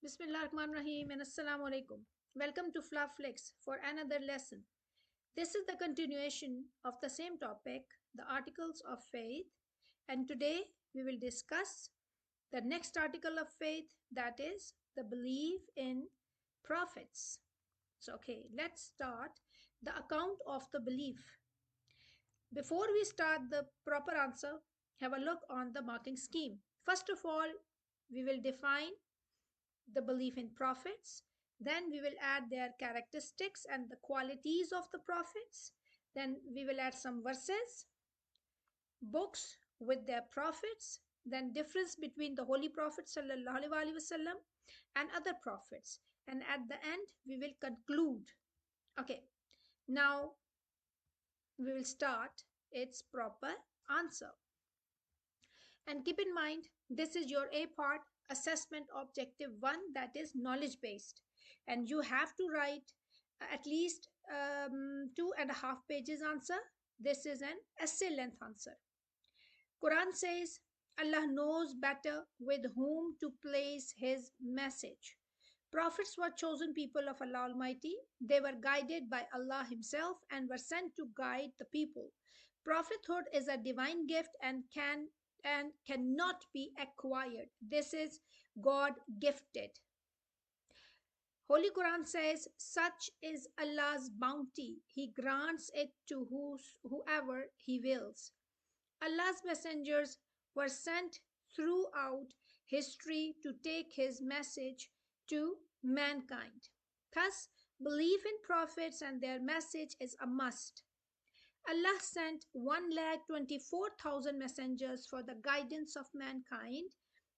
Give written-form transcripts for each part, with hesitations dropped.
Bismillahirrahmanirrahim and Assalamu alaikum. Welcome to Flix for another lesson. This is the continuation of the same topic, the articles of faith, and today we will discuss the next article of faith, that is the belief in prophets. So, okay, let's start the account of the belief. Before we start the proper answer, have a look on the marking scheme. First of all, we will define the belief in prophets. Then we will add their characteristics and the qualities of the prophets. Then we will add some verses, books with their prophets, then difference between the Holy Prophet sallallahu alaihi wasallam and other prophets. And at the end, we will conclude. Okay, now we will start its proper answer. And keep in mind, this is your A part assessment objective 1, that is knowledge based. And you have to write at least 2.5 pages answer. This is an essay length answer. Quran says, Allah knows better with whom to place his message. Prophets were chosen people of Allah Almighty. They were guided by Allah Himself and were sent to guide the people. Prophethood is a divine gift and cannot be acquired. This is God gifted. Holy Quran says, such is Allah's bounty. He grants it to whoever He wills. Allah's messengers were sent throughout history to take His message to mankind. Thus, belief in prophets and their message is a must. Allah sent 1,24,000 messengers for the guidance of mankind,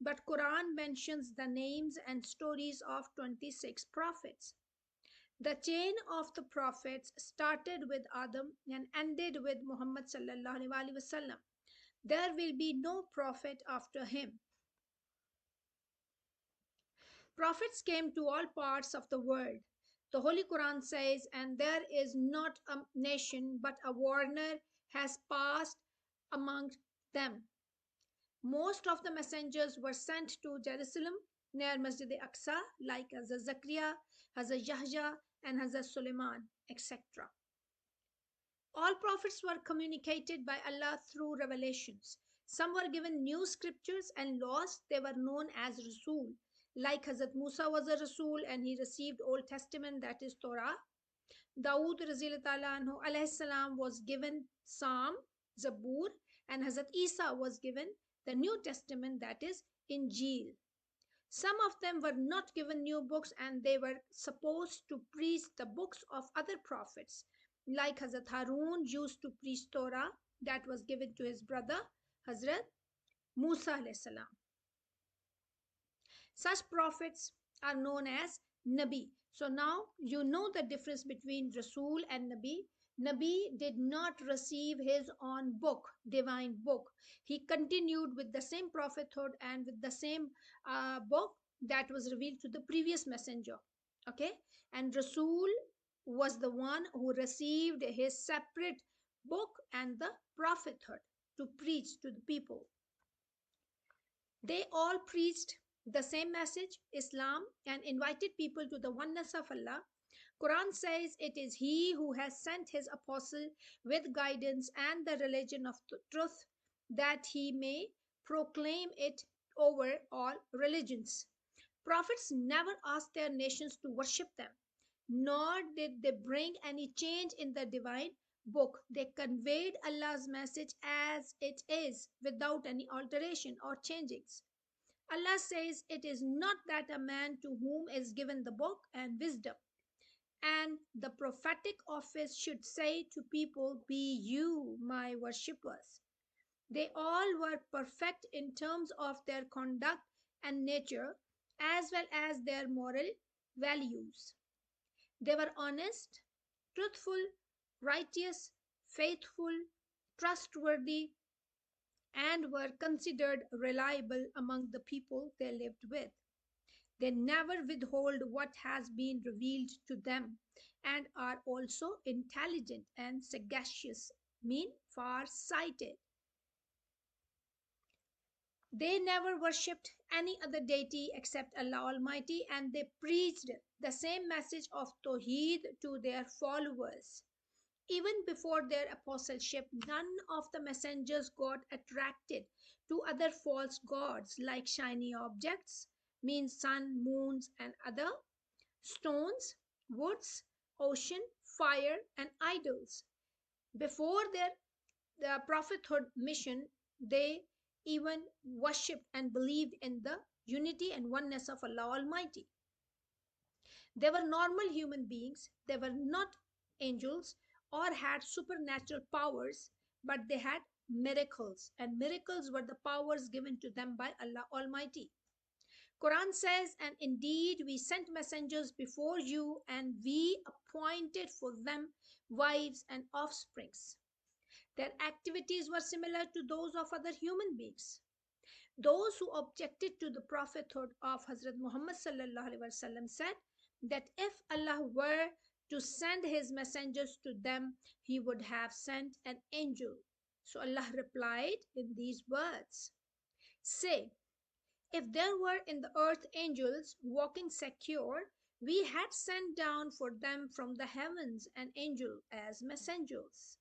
but Quran mentions the names and stories of 26 prophets. The chain of the prophets started with Adam and ended with Muhammad sallallahu alaihi wasallam. There will be no prophet after him. Prophets came to all parts of the world. The Holy Quran says, and there is not a nation but a warner has passed among them. Most of the messengers were sent to Jerusalem near Masjid al-Aqsa, like Hazrat Zakaria, Hazrat Yahya, and Hazrat Suleiman, etc. All prophets were communicated by Allah through revelations. Some were given new scriptures and laws. They were known as Rasul. Like Hazrat Musa was a Rasul and he received Old Testament, that is Torah. Dawood alayhi salam was given Psalm, Zabur, and Hazrat Isa was given the New Testament, that is Injil. Some of them were not given new books and they were supposed to preach the books of other prophets. Like Hazrat Harun used to preach Torah that was given to his brother Hazrat Musa alayhi salam. Such prophets are known as Nabi. So now you know the difference between Rasul and Nabi. Nabi did not receive his own book, divine book. He continued with the same prophethood and with the same book that was revealed to the previous messenger. Okay, and Rasul was the one who received his separate book and the prophethood to preach to the people. They all preached the same message, Islam, and invited people to the oneness of Allah. Quran says it is He who has sent His apostle with guidance and the religion of truth, that He may proclaim it over all religions. Prophets never asked their nations to worship them, nor did they bring any change in the divine book. They conveyed Allah's message as it is, without any alteration or changings. Allah says it is not that a man to whom is given the book and wisdom and the prophetic office should say to people, be you my worshippers. They all were perfect in terms of their conduct and nature, as well as their moral values. They were honest, truthful, righteous, faithful, trustworthy, and were considered reliable among the people they lived with. They never withhold what has been revealed to them and are also intelligent and sagacious, mean far sighted. They never worshipped any other deity except Allah Almighty, and they preached the same message of Tawheed to their followers. Even before their apostleship, none of the messengers got attracted to other false gods like shiny objects, means sun, moons, and other stones, woods, ocean, fire, and idols. Before their prophethood mission, they even worshipped and believed in the unity and oneness of Allah Almighty. They were normal human beings, they were not angels or had supernatural powers, but they had miracles, and miracles were the powers given to them by Allah Almighty. Quran says, and indeed we sent messengers before you, and we appointed for them wives and offsprings. Their activities were similar to those of other human beings. Those who objected to the prophethood of Hazrat Muhammad sallallahu alaihi wasallam said that if Allah were to send his messengers to them, he would have sent an angel. So Allah replied in these words, say, if there were in the earth angels walking secure, we had sent down for them from the heavens an angel as messengers.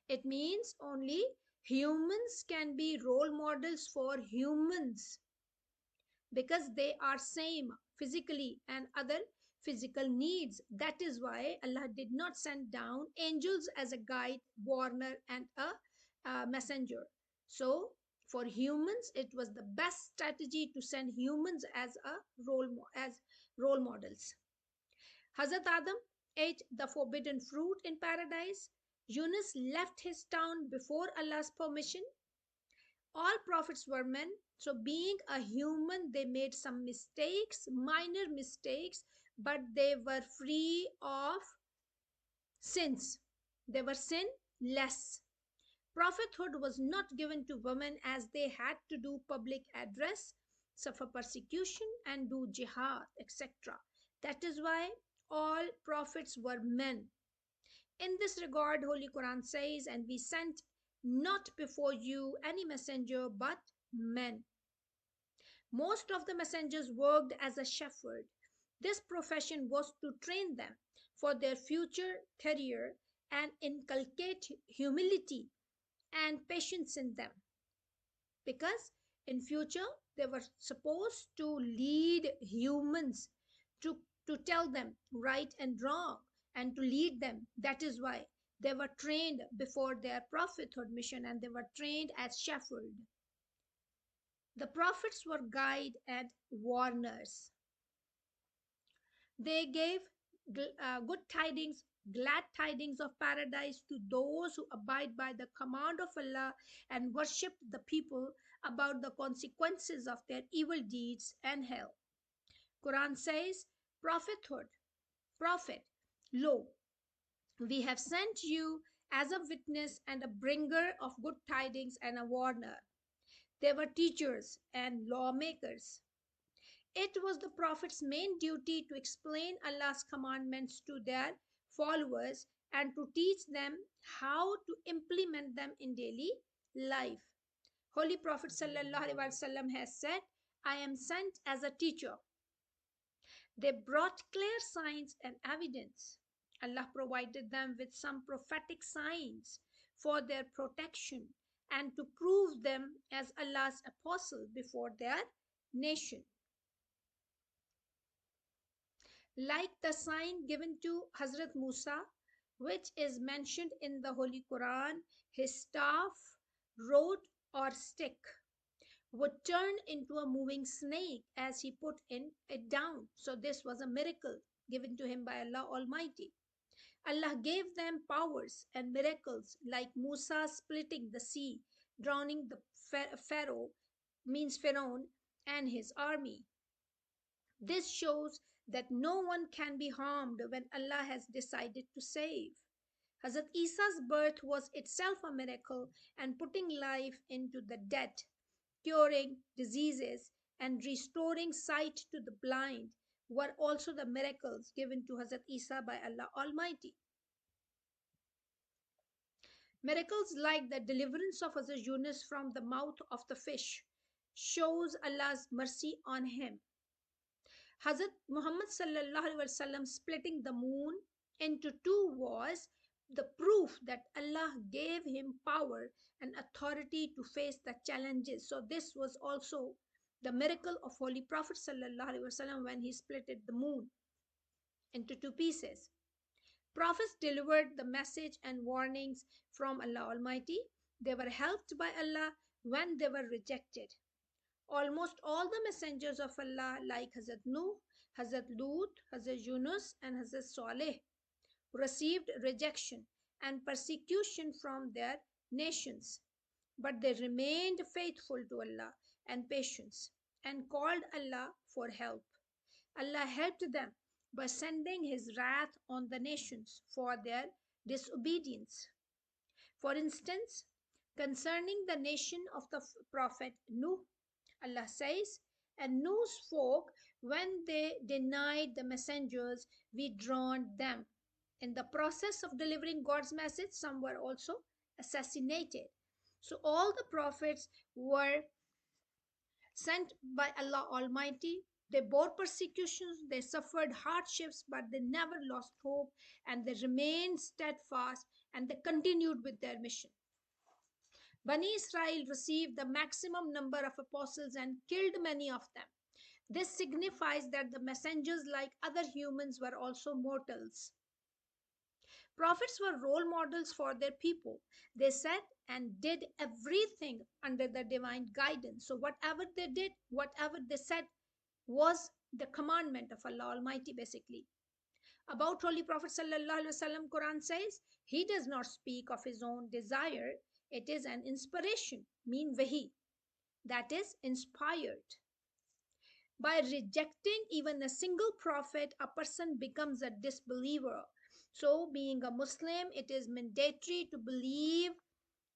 It means only humans can be role models for humans because they are same physically and other physical needs. That is why Allah did not send down angels as a guide, warner, and a messenger. So for humans, it was the best strategy to send humans as role models. Hazrat Adam ate the forbidden fruit in paradise. Yunus left his town before Allah's permission. All prophets were men, so being a human, they made some mistakes, minor mistakes, but they were free of sins. They were sinless. Prophethood was not given to women as they had to do public address, suffer persecution, and do jihad, etc. That is why all prophets were men. In this regard, Holy Quran says, and we sent not before you any messenger but men. Most of the messengers worked as a shepherd. This profession was to train them for their future career and inculcate humility and patience in them, because in future they were supposed to lead humans, to tell them right and wrong and to lead them. That is why they were trained before their prophethood mission, and they were trained as shepherd. The prophets were guide and warners. They gave good tidings, glad tidings of paradise to those who abide by the command of Allah and worship the people about the consequences of their evil deeds and hell. Quran says, prophethood, prophet, lo, we have sent you as a witness and a bringer of good tidings and a warner. They were teachers and lawmakers. It was the Prophet's main duty to explain Allah's commandments to their followers and to teach them how to implement them in daily life. Holy Prophet ﷺ has said, I am sent as a teacher. They brought clear signs and evidence. Allah provided them with some prophetic signs for their protection and to prove them as Allah's apostle before their nation. Like the sign given to Hazrat Musa, which is mentioned in the Holy Quran, his staff, rod or stick would turn into a moving snake as he put it down. So this was a miracle given to him by Allah Almighty. Allah gave them powers and miracles like Musa splitting the sea, drowning the Pharaoh, means Pharaoh, and his army. This shows that no one can be harmed when Allah has decided to save. Hazrat Isa's birth was itself a miracle, and putting life into the dead, curing diseases, and restoring sight to the blind were also the miracles given to Hazrat Isa by Allah Almighty. Miracles like the deliverance of Hazrat Yunus from the mouth of the fish shows Allah's mercy on him. Hazrat Muhammad sallallahu alaihi wasallam splitting the moon into two was the proof that Allah gave him power and authority to face the challenges. So this was also the miracle of Holy Prophet sallallahu alaihi wasallam when he split the moon into two pieces. Prophets delivered the message and warnings from Allah Almighty. They were helped by Allah when they were rejected. Almost all the messengers of Allah, like Hazrat Nuh, Hazrat Lut, Hazrat Yunus, and Hazrat Saleh, received rejection and persecution from their nations. But they remained faithful to Allah and patience and called Allah for help. Allah helped them by sending His wrath on the nations for their disobedience. For instance, concerning the nation of the Prophet Nuh, Allah says, and Nuh's folk, when they denied the messengers, we drowned them. In the process of delivering God's message, some were also assassinated. So all the prophets were sent by Allah Almighty. They bore persecutions, they suffered hardships, but they never lost hope and they remained steadfast and they continued with their mission. Bani Israel received the maximum number of apostles and killed many of them. This signifies that the messengers, like other humans, were also mortals. Prophets were role models for their people. They said and did everything under the divine guidance. So, whatever they did, whatever they said, was the commandment of Allah Almighty, basically. About Holy Prophet Sallallahu Alaihi Wasallam, Quran says, he does not speak of his own desire. It is an inspiration, mean wahi, that is inspired. By rejecting even a single prophet, a person becomes a disbeliever. So, being a Muslim, it is mandatory to believe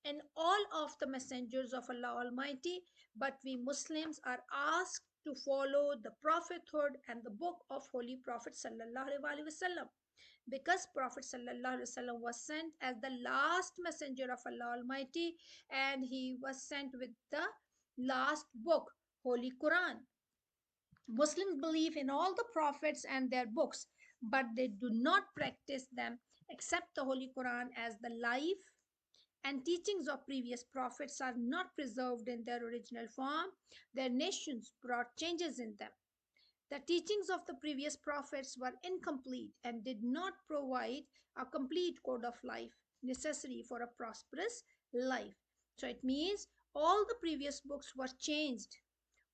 in all of the messengers of Allah Almighty, but we Muslims are asked to follow the prophethood and the book of Holy Prophet Sallallahu Alaihi Wasallam, because Prophet Sallallahu Alaihi Wasallam was sent as the last messenger of Allah Almighty, and he was sent with the last book, Holy Quran. Muslims believe in all the prophets and their books, but they do not practice them except the Holy Quran, as the life and teachings of previous prophets are not preserved in their original form. Their nations brought changes in them. The teachings of the previous prophets were incomplete and did not provide a complete code of life necessary for a prosperous life. So it means all the previous books were changed,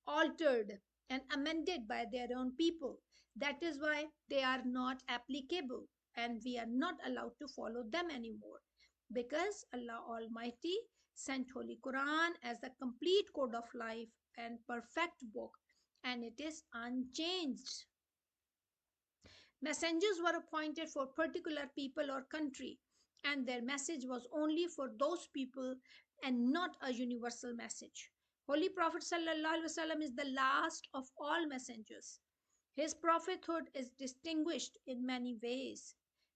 altered, and amended by their own people. That is why they are not applicable and we are not allowed to follow them anymore, because Allah Almighty sent Holy Quran as the complete code of life and perfect book, and it is unchanged. Messengers were appointed for particular people or country, and their message was only for those people and not a universal message. Holy Prophet Sallallahu Alaihi Wasallam is the last of all messengers. His prophethood is distinguished in many ways.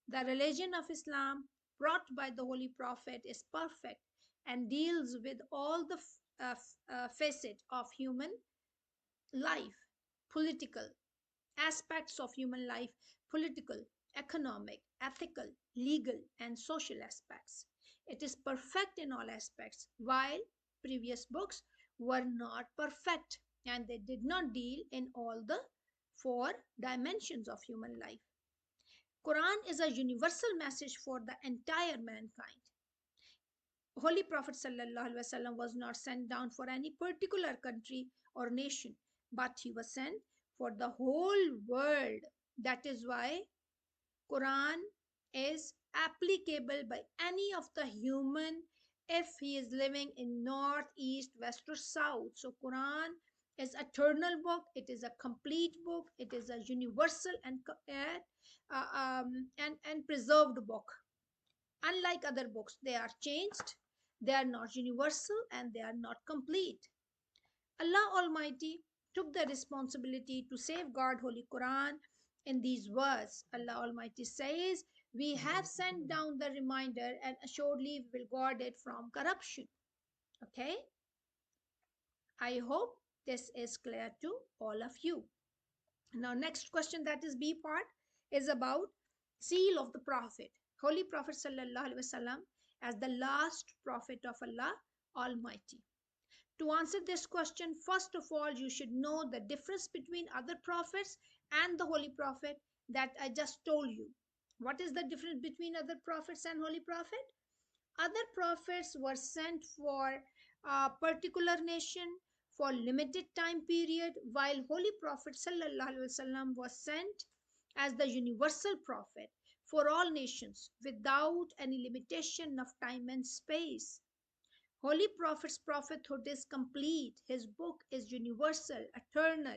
The religion of Islam brought by the Holy Prophet is perfect and deals with all the facet of human life, political aspects of human life, political, economic, ethical, legal, and social aspects. It is perfect in all aspects, while previous books were not perfect and they did not deal in all the four dimensions of human life. Quran is a universal message for the entire mankind. Holy Prophet ﷺ was not sent down for any particular country or nation, but he was sent for the whole world. That is why Quran is applicable by any of the human if he is living in north, east, west, or south. So Quran is an eternal book. It is a complete book. It is a universal and preserved book. Unlike other books, they are changed, they are not universal, and they are not complete. Allah Almighty took the responsibility to safeguard Holy Quran in these words. Allah Almighty says, We have sent down the reminder and assuredly we will guard it from corruption. Okay? I hope this is clear to all of you. Now, next question, that is B part, is about seal of the Prophet, Holy Prophet Sallallahu Alaihi Wasallam, as the last Prophet of Allah Almighty. To answer this question, first of all, you should know the difference between other prophets and the Holy Prophet that I just told you. What is the difference between other prophets and Holy Prophet? Other prophets were sent for a particular nation for limited time period, while Holy Prophet Sallallahu Alaihi Wasallam was sent as the universal prophet for all nations without any limitation of time and space. Holy Prophet's prophethood is complete. His book is universal, eternal,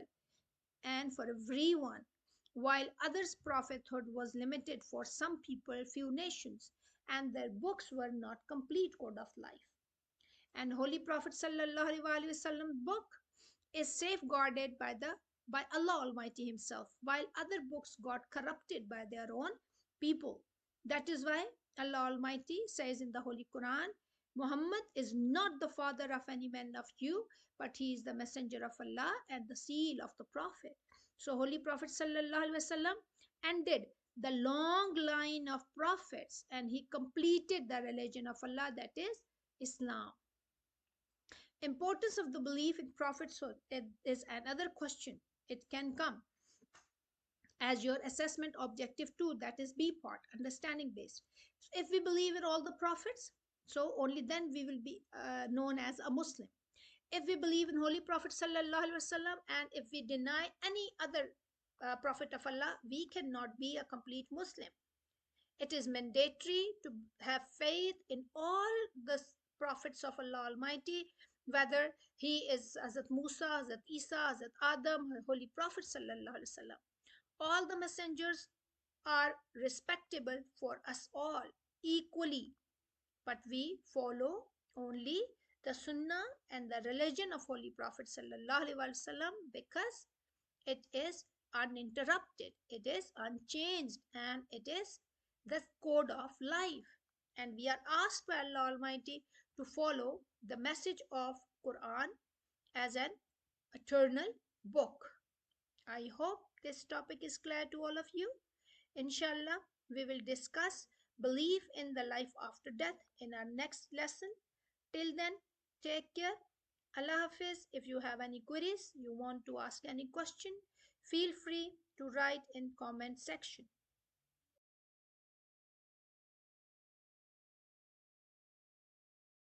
and for everyone, while others' prophethood was limited for some people, few nations, and their books were not complete code of life. And Holy Prophet Sallallahu Alaihi Wasallam book is safeguarded by Allah Almighty Himself, while other books got corrupted by their own people. That is why Allah Almighty says in the Holy Qur'an, Muhammad is not the father of any man of you, but he is the messenger of Allah and the seal of the Prophet. So Holy Prophet Sallallahu Alaihi Wasallam ended the long line of prophets and he completed the religion of Allah, that is Islam. Importance of the belief in prophethood is another question. It can come as your assessment objective too, that is B part, understanding based. So if we believe in all the prophets, so only then we will be known as a Muslim. If we believe in Holy Prophet Sallallahu Alaihi Wasallam and if we deny any other prophet of Allah, we cannot be a complete Muslim. It is mandatory to have faith in all the prophets of Allah Almighty, whether he is Hazrat Musa, Hazrat Isa, Hazrat Adam, Holy Prophet Sallallahu Alaihi Wasallam. All the messengers are respectable for us all equally, but we follow only the Sunnah and the religion of Holy Prophet Sallallahu Alaihi Wasallam because it is uninterrupted, it is unchanged, and it is the code of life. And we are asked by Allah Almighty to follow the message of Qur'an as an eternal book. I hope this topic is clear to all of you. Inshallah, we will discuss belief in the life after death in our next lesson. Till then, take care. Allah Hafiz. If you have any queries, you want to ask any question, feel free to write in comment section.